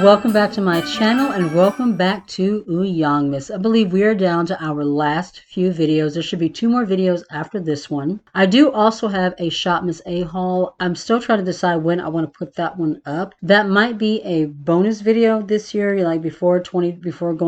Welcome back to my channel and welcome back to Ulzzangmas. I believe we are down to our last few videos. There should be 2 more videos after this one. I do also have a Shopmas A haul. I'm still trying to decide when I want to put that one up. That might be a bonus video this year, like before going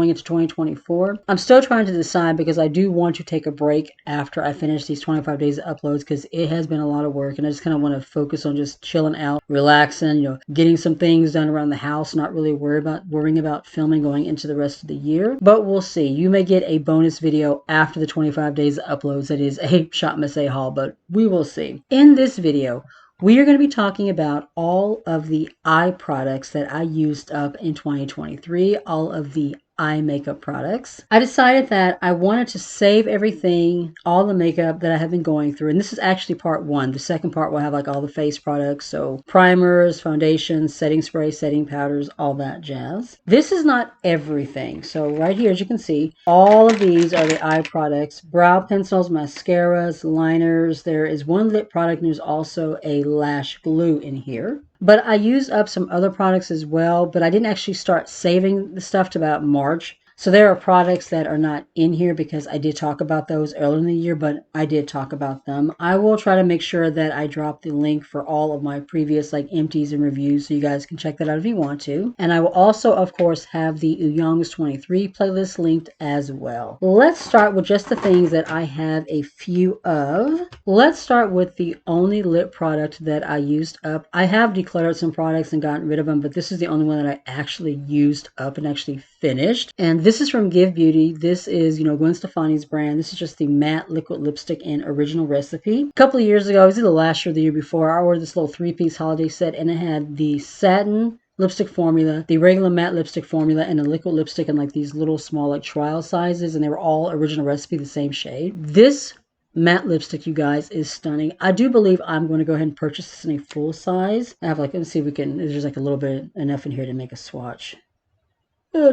into 2024. I'm still trying to decide because I do want to take a break after I finish these 25 days of uploads because it has been a lot of work and I just kind of want to focus on just chilling out, relaxing, getting some things done around the house, not really worrying about filming going into the rest of the year. But we'll see. You may get a bonus video after the 25 days of uploads that is a Shopmas A haul, but we will see. In this video, we are going to be talking about all of the eye products that I used up in 2023, all of the eye makeup products. I decided that I wanted to save everything, all the makeup that I have been going through. And this is actually part 1. The second part will have like all the face products. So primers, foundations, setting spray, setting powders, all that jazz. This is not everything. So right here, as you can see, all of these are the eye products: brow pencils, mascaras, liners. There is one lip product and there's also a lash glue in here. But I used up some other products as well, but I didn't actually start saving the stuff to about March. So there are products that are not in here because I did talk about those earlier in the year, but I did talk about them. I will try to make sure that I drop the link for all of my previous empties and reviews so you guys can check that out if you want to. And I will also, of course, have the Ulzzangmas 23 playlist linked as well. Let's start with just the things that I have a few of. Let's start with the only lip product that I used up. I have decluttered some products and gotten rid of them, but this is the only one that I actually used up and actually finished. And this is from Give Beauty. This is, Gwen Stefani's brand. This is just the matte liquid lipstick in original recipe. A couple of years ago, it was either last year or the year before, I ordered this little 3-piece holiday set and it had the satin lipstick formula, the regular matte lipstick formula, and a liquid lipstick in these little small trial sizes, and they were all original recipe, the same shade. This matte lipstick, you guys, is stunning. I do believe I'm going to go ahead and purchase this in a full size. I have let's see if we can, there's a little bit enough in here to make a swatch.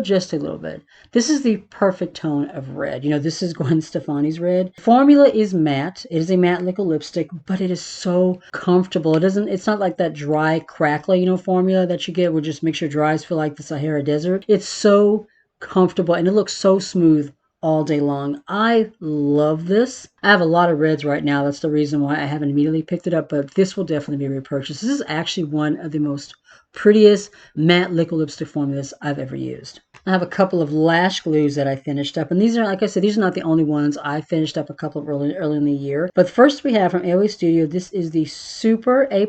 Just a little bit. This is the perfect tone of red. This is Gwen Stefani's red. Formula is matte. It is a matte liquid lipstick, but it is so comfortable. It's not like that dry, crackly, formula that you get where just makes your dries feel like the Sahara Desert. It's so comfortable and it looks so smooth all day long. I love this. I have a lot of reds right now. That's the reason why I haven't immediately picked it up, but this will definitely be repurchased. This is actually one of the most prettiest matte liquid lipstick formulas I've ever used. I have a couple of lash glues that I finished up, and these are, like I said, these are not the only ones. I finished up a couple of early in the year. But first we have from AOA Studio, this is the Super A+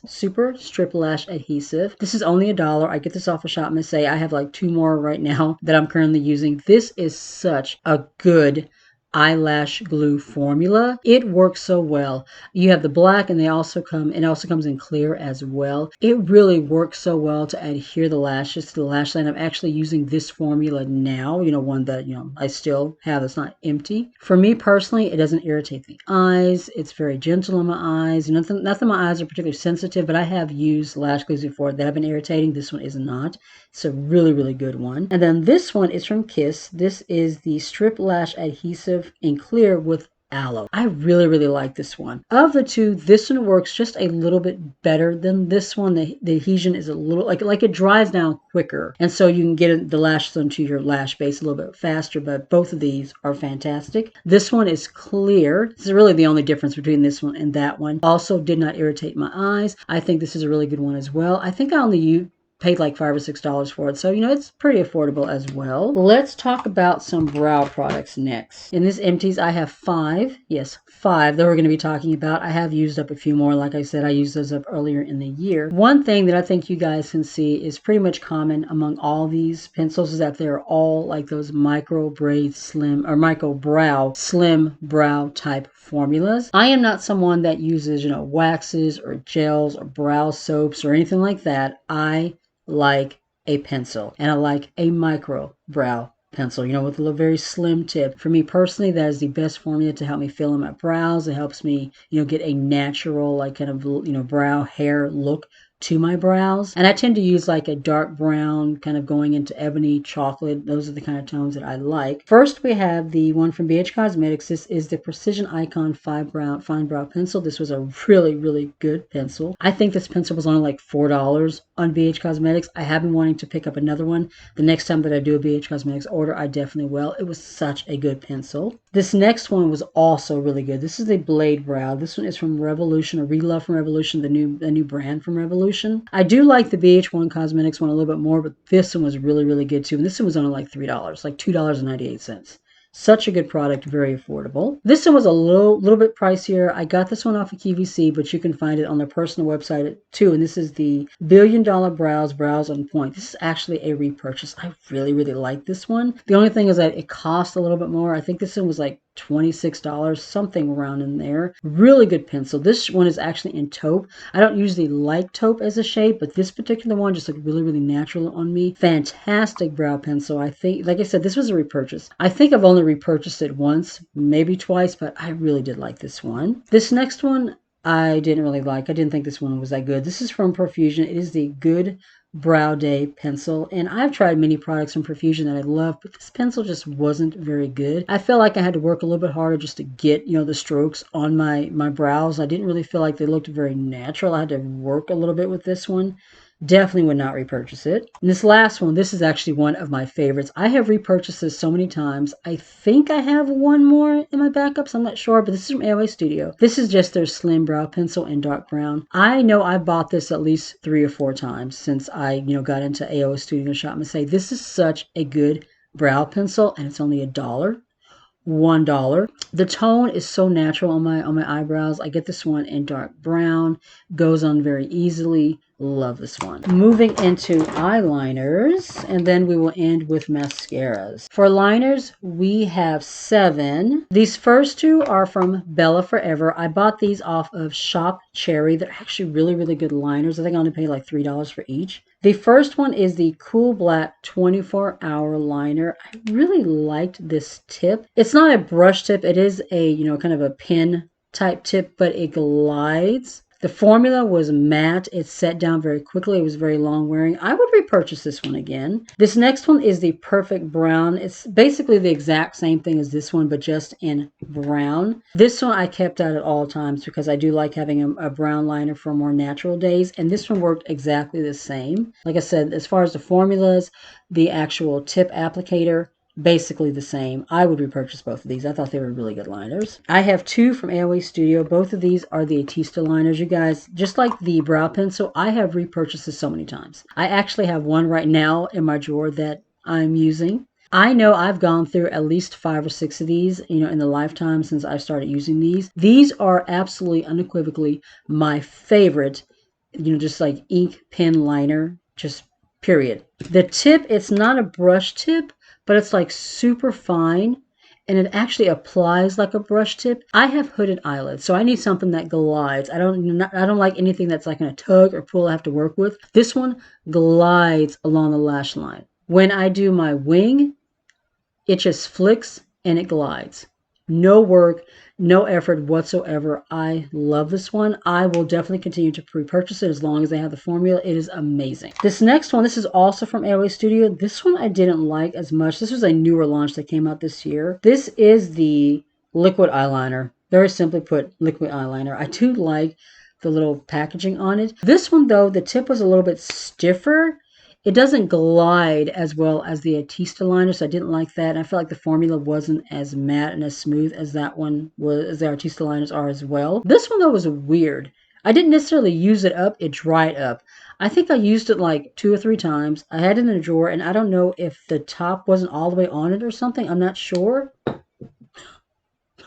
Super Strip Lash Adhesive. This is only $1. I get this off of Shopmas A. I have 2 more right now that I'm currently using. This is such a good eyelash glue formula. It works so well. You have the black and it also comes in clear as well. It really works so well to adhere the lashes to the lash line. I'm actually using this formula now, one that I still have that's not empty. For me personally, it doesn't irritate the eyes. It's very gentle on my eyes. Nothing my eyes are particularly sensitive, but I have used lash glues before that have been irritating. This one is not. It's a really, really good one. And then this one is from Kiss. This is the Strip Lash Adhesive in clear with aloe. I really, really like this one. Of the two, this one works just a little bit better than this one. The adhesion is a little like it dries down quicker, and so you can get the lashes onto your lash base a little bit faster, but both of these are fantastic. This one is clear. This is really the only difference between this one and that one. Also did not irritate my eyes. I think this is a really good one as well. I think I only paid $5 or $6 for it, so it's pretty affordable as well. Let's talk about some brow products next. In this Empties, I have 5 that we're going to be talking about. I have used up a few more. Like I said, I used those up earlier in the year. One thing that I think you guys can see is pretty much common among all these pencils is that they're all those micro braid slim or micro brow slim brow type formulas. I am not someone that uses waxes or gels or brow soaps or anything like that. I like a pencil, and I like a micro brow pencil, with a very slim tip. For me personally, that is the best formula to help me fill in my brows. It helps me, get a natural, kind of, brow hair look to my brows. And I tend to use like a dark brown, kind of going into ebony, chocolate. Those are the kind of tones that I like. First, we have the one from BH Cosmetics. This is the Precision Icon Fine Brow Pencil. This was a really, really good pencil. I think this pencil was only like $4 on BH Cosmetics. I have been wanting to pick up another one. The next time that I do a BH Cosmetics order, I definitely will. It was such a good pencil. This next one was also really good. This is the Blade Brow. This one is from Revolution, or Relove from Revolution, the new brand from Revolution. I do like the BH1 Cosmetics one a little bit more, but this one was really, really good too. And this one was only like $3, like $2.98. Such a good product, very affordable. This one was a little bit pricier. I got this one off of QVC, but you can find it on their personal website too. And this is the $Billion Brows on Point. This is actually a repurchase. I really, really like this one. The only thing is that it cost a little bit more. I think this one was like $26, something around in there. Really good pencil. This one is actually in taupe. I don't usually like taupe as a shade, but this particular one just looked really, really natural on me. Fantastic brow pencil. I think, like I said, this was a repurchase. I think I've only repurchased it once, maybe twice, but I really did like this one. This next one, I didn't really like. I didn't think this one was that good. This is from Profusion. It is the Good Brow Day pencil, and I've tried many products from Profusion that I love, but this pencil just wasn't very good. I felt like I had to work a little bit harder just to get, the strokes on my brows. I didn't really feel like they looked very natural. I had to work a little bit with this one. Definitely would not repurchase it. And this last one, this is actually one of my favorites. I have repurchased this so many times. I think I have one more in my backups. I'm not sure, but this is from AOA Studio. This is just their Slim Brow Pencil in dark brown. I know I bought this at least 3 or 4 times since I, got into AOA Studio Shop and say, this is such a good brow pencil, and it's only $1. The tone is so natural on my eyebrows. I get this one in dark brown, goes on very easily. Love this one. Moving into eyeliners, and then we will end with mascaras. For liners, we have 7. These first 2 are from Bella Forever. I bought these off of Shop Cherry. They're actually really, really good liners. I think I only paid like $3 for each. The first one is the Cool Black 24-Hour Liner. I really liked this tip. It's not a brush tip. It is a, kind of a pen type tip, but it glides. The formula was matte. It set down very quickly. It was very long wearing. I would repurchase this one again. This next one is the Perfect Brown. It's basically the exact same thing as this one, but just in brown. This one I kept out at all times because I do like having a brown liner for more natural days. And this one worked exactly the same. Like I said, as far as the formulas, the actual tip applicator, basically the same. I would repurchase both of these. I thought they were really good liners. I have 2 from AOA Studio. Both of these are the Artista liners. You guys, just like the brow pencil, I have repurchased this so many times. I actually have one right now in my drawer that I'm using. I know I've gone through at least 5 or 6 of these, in the lifetime since I started using these. These are absolutely unequivocally my favorite, just like ink pen liner, just period. The tip, it's not a brush tip, but it's like super fine, and it actually applies like a brush tip. I have hooded eyelids, so I need something that glides. I don't like anything that's like going to tug or pull I have to work with. This one glides along the lash line. When I do my wing, it just flicks and it glides. No work, no effort whatsoever. I love this one. I will definitely continue to repurchase it as long as they have the formula. It is amazing. This next one, this is also from AOA Studio. This one I didn't like as much. This was a newer launch that came out this year. This is the liquid eyeliner. Very simply put, liquid eyeliner. I do like the little packaging on it. This one though, the tip was a little bit stiffer. It doesn't glide as well as the Artista liner, so I didn't like that. And I felt like the formula wasn't as matte and as smooth as that one was, as the Artista liners are as well. This one though was weird. I didn't necessarily use it up, it dried up. I think I used it like 2 or 3 times. I had it in a drawer, and I don't know if the top wasn't all the way on it or something. I'm not sure.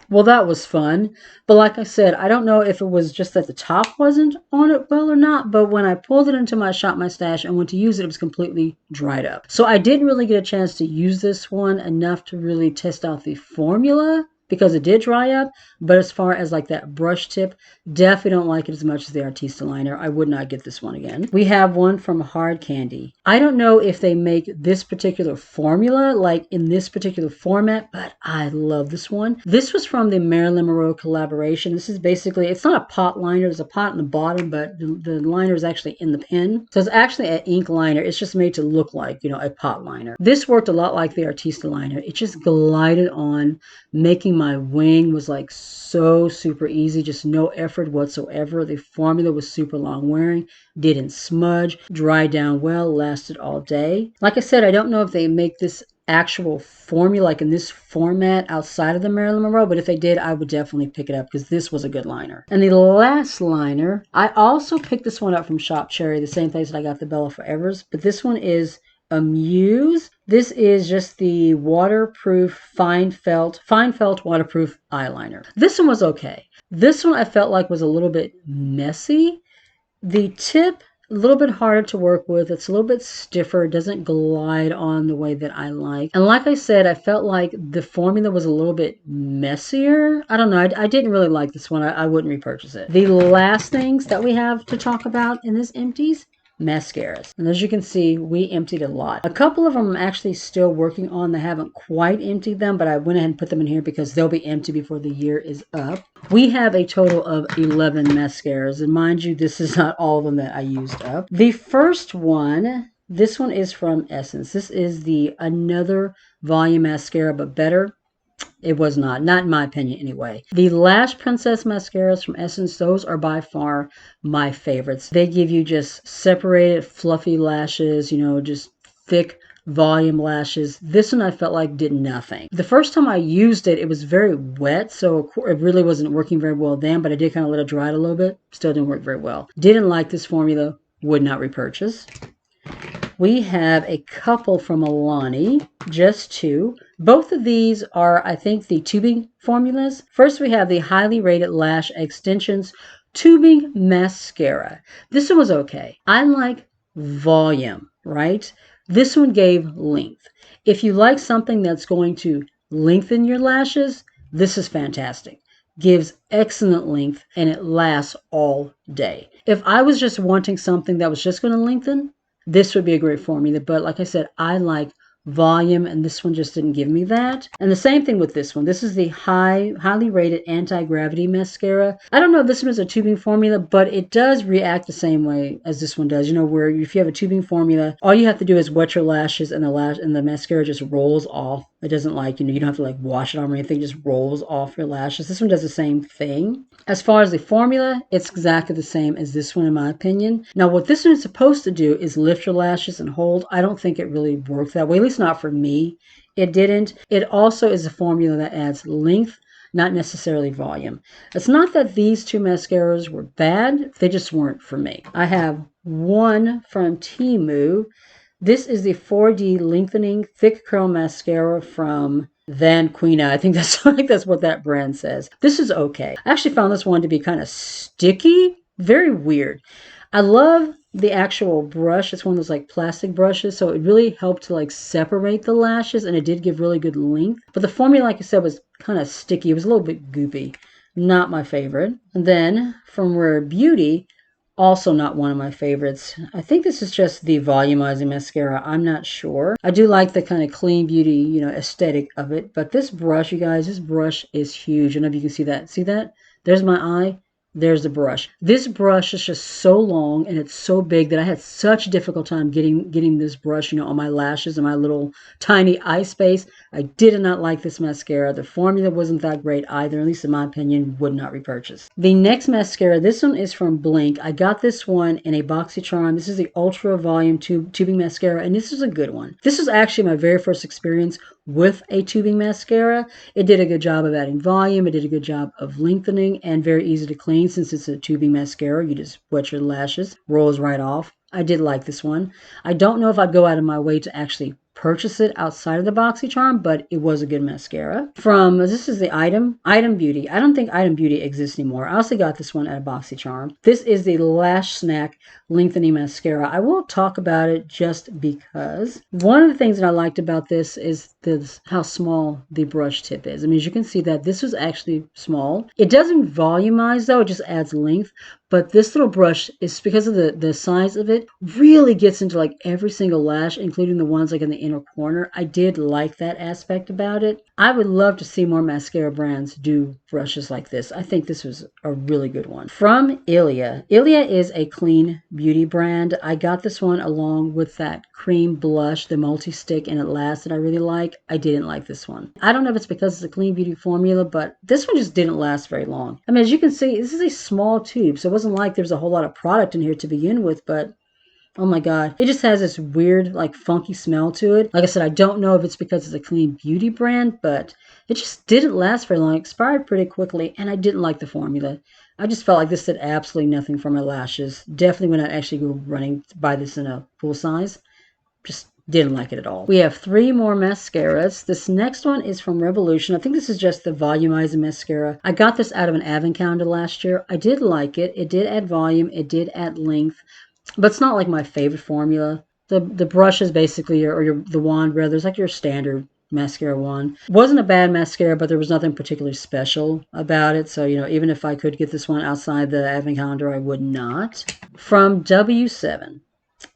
Well, that was fun. But like I said, I don't know if it was just that the top wasn't on it well or not, but when I pulled it into my Shop My Stash and went to use it, it was completely dried up. So I didn't really get a chance to use this one enough to really test out the formula. because it did dry up, but as far as like that brush tip, definitely don't like it as much as the Artista liner. I would not get this one again. We have one from Hard Candy. I don't know if they make this particular formula like in this particular format, but I love this one. This was from the Marilyn Monroe collaboration. This is basically, it's not a pot liner. There's a pot in the bottom, but the liner is actually in the pen. So it's actually an ink liner. It's just made to look like, you know, a pot liner. This worked a lot like the Artista liner. It just glided on, making my wing was like so super easy, just no effort whatsoever. The formula was super long wearing, didn't smudge, dried down well, lasted all day. Like I said, I don't know if they make this actual formula like in this format outside of the Marilyn Monroe, but if they did, I would definitely pick it up because this was a good liner. And the last liner, I also picked this one up from Shop Cherry, the same place that I got the Bella Forevers, but this one is Amuse. This is just the waterproof fine felt waterproof eyeliner. This one was okay. This one I felt like was a little bit messy. The tip, a little bit harder to work with. It's a little bit stiffer. It doesn't glide on the way that I like. And like I said, I felt like the formula was a little bit messier. I don't know. I didn't really like this one. I wouldn't repurchase it. The last things that we have to talk about in this Empties, mascaras. And as you can see, we emptied a lot. A couple of them I'm actually still working on. They haven't quite emptied them, but I went ahead and put them in here because they'll be empty before the year is up. We have a total of 11 mascaras, and mind you, this is not all of them that I used up. The first one, this one is from Essence. This is the Another Volume Mascara, but better. It was not in my opinion anyway. The Lash Princess mascaras from Essence, those are by far my favorites. They give you just separated fluffy lashes, you know, just thick volume lashes. This one I felt like did nothing. The first time I used it, it was very wet, so it really wasn't working very well then, but I did kind of let it dry out a little bit. Still didn't work very well. Didn't like this formula, would not repurchase. We have a couple from Alani, just two. Both of these are, I think, the tubing formulas. First, we have the Highly Rated Lash Extensions Tubing Mascara. This one was okay. I like volume, right? This one gave length. If you like something that's going to lengthen your lashes, this is fantastic. Gives excellent length, and it lasts all day. If I was just wanting something that was just going to lengthen, this would be a great formula, but like I said, I like volume, and this one just didn't give me that. And the same thing with this one. This is the highly rated anti-gravity mascara. I don't know if this one is a tubing formula, but it does react the same way as this one does. You know, where if you have a tubing formula, all you have to do is wet your lashes, and the mascara just rolls off. It doesn't like, you know, you don't have to like wash it on or anything, it just rolls off your lashes. This one does the same thing. As far as the formula, it's exactly the same as this one in my opinion. Now what this one is supposed to do is lift your lashes and hold. I don't think it really worked that way, at least not for me. It didn't. It also is a formula that adds length, not necessarily volume. It's not that these two mascaras were bad, they just weren't for me. I have one from Temu. This is the 4D Lengthening Thick Curl Mascara from Van Quina. I think that's what that brand says. This is okay. I actually found this one to be kind of sticky. Very weird. I love the actual brush. It's one of those like plastic brushes, so it really helped to like separate the lashes, and it did give really good length. But the formula, like I said, was kind of sticky. It was a little bit goopy. Not my favorite. And then from Rare Beauty, also not one of my favorites. I think this is just the volumizing mascara. I'm not sure. I do like the kind of clean beauty, you know, aesthetic of it. But this brush, you guys, this brush is huge. I don't know if you can see that. See that? There's my eye. There's the brush. This brush is just so long and it's so big that I had such a difficult time getting this brush, you know, on my lashes and my little tiny eye space. I did not like this mascara. The formula wasn't that great either, at least in my opinion, would not repurchase. The next mascara, this one is from Blink. I got this one in a BoxyCharm. This is the Ultra Volume Tubing Mascara, and this is a good one. This was actually my very first experience with a tubing mascara. It did a good job of adding volume. It did a good job of lengthening, and very easy to clean since it's a tubing mascara. You just wet your lashes, rolls right off. I did like this one. I don't know if I'd go out of my way to actually purchase it outside of the BoxyCharm, but it was a good mascara. This is the Item Beauty. I don't think Item Beauty exists anymore. I also got this one at a BoxyCharm. This is the Lash Snack Lengthening Mascara. I will talk about it just because one of the things that I liked about this is how small the brush tip is. I mean, as you can see that this was actually small. It doesn't volumize though, it just adds length. But this little brush is, because of the size of it, really gets into like every single lash, including the ones like in the inner corner. I did like that aspect about it. I would love to see more mascara brands do brushes like this. I think this was a really good one. From Ilia. Ilia is a clean beauty brand. I got this one along with that cream blush, the multi-stick and it lasts that I really like. I didn't like this one. I don't know if it's because it's a clean beauty formula, but this one just didn't last very long. I mean, as you can see, this is a small tube, so it wasn't like there's a whole lot of product in here to begin with, but oh my god, it just has this weird, like, funky smell to it. Like I said, I don't know if it's because it's a clean beauty brand, but it just didn't last very long. It expired pretty quickly, and I didn't like the formula. I just felt like this did absolutely nothing for my lashes. Definitely would not actually go running to buy this in a full size. Just didn't like it at all. We have 3 more mascaras. This next one is from Revolution. I think this is just the volumizing mascara. I got this out of an advent calendar last year. I did like it. It did add volume. It did add length. But it's not like my favorite formula. The brush is basically the wand rather. It's like your standard mascara wand. It wasn't a bad mascara, but there was nothing particularly special about it. So, you know, even if I could get this one outside the advent calendar, I would not. From W7.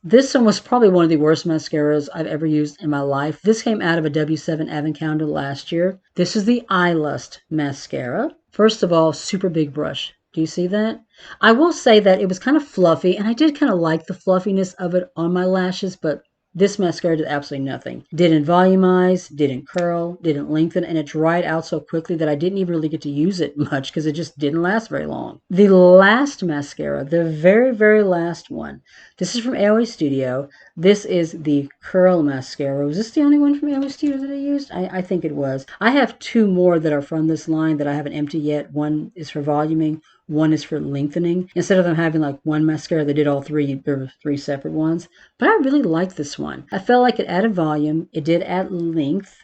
This one was probably one of the worst mascaras I've ever used in my life. This came out of a W7 advent calendar last year. This is the Eye Lust mascara. First of all, super big brush. Do you see that? I will say that it was kind of fluffy, and I did kind of like the fluffiness of it on my lashes, but this mascara did absolutely nothing. Didn't volumize, didn't curl, didn't lengthen, and it dried out so quickly that I didn't even really get to use it much because it just didn't last very long. The last mascara, the very, very last one, this is from AOA Studio. This is the Curl Mascara. Was this the only one from AOA Studio that I used? I think it was. I have 2 more that are from this line that I haven't emptied yet. One is for voluming. One is for lengthening. Instead of them having like one mascara, they did all 3. There were 3 separate ones. But I really liked this one. I felt like it added volume. It did add length.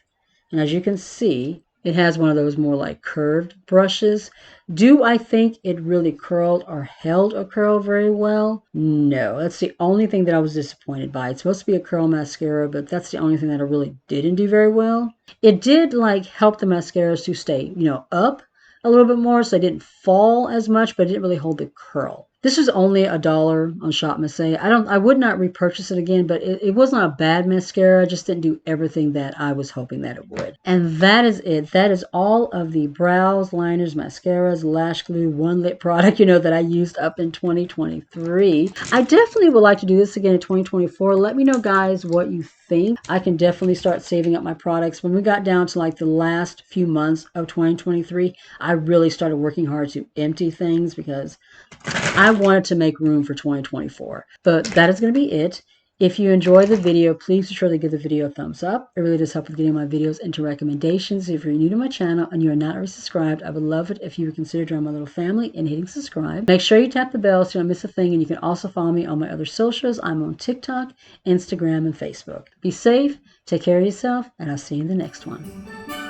And as you can see, it has one of those more like curved brushes. Do I think it really curled or held a curl very well? No. That's the only thing that I was disappointed by. It's supposed to be a curl mascara, but that's the only thing that it really didn't do very well. It did like help the mascaras to stay, you know, up a little bit more, so I didn't fall as much, but it didn't really hold the curl. This was only $1 on Shop Miss A. I would not repurchase it again, but it was not a bad mascara. It just didn't do everything that I was hoping that it would. And that is it. That is all of the brows, liners, mascaras, lash glue, one lip product, you know, that I used up in 2023. I definitely would like to do this again in 2024. Let me know, guys, what you think. I can definitely start saving up my products. When we got down to like the last few months of 2023, I really started working hard to empty things because I wanted to make room for 2024. But that is going to be it. If you enjoyed the video, please be sure to give the video a thumbs up. It really does help with getting my videos into recommendations. If you're new to my channel and you are not already subscribed, I would love it if you would consider joining my little family and hitting subscribe. Make sure you tap the bell so you don't miss a thing, and you can also follow me on my other socials. I'm on TikTok, Instagram, and Facebook. Be safe, take care of yourself, and I'll see you in the next one.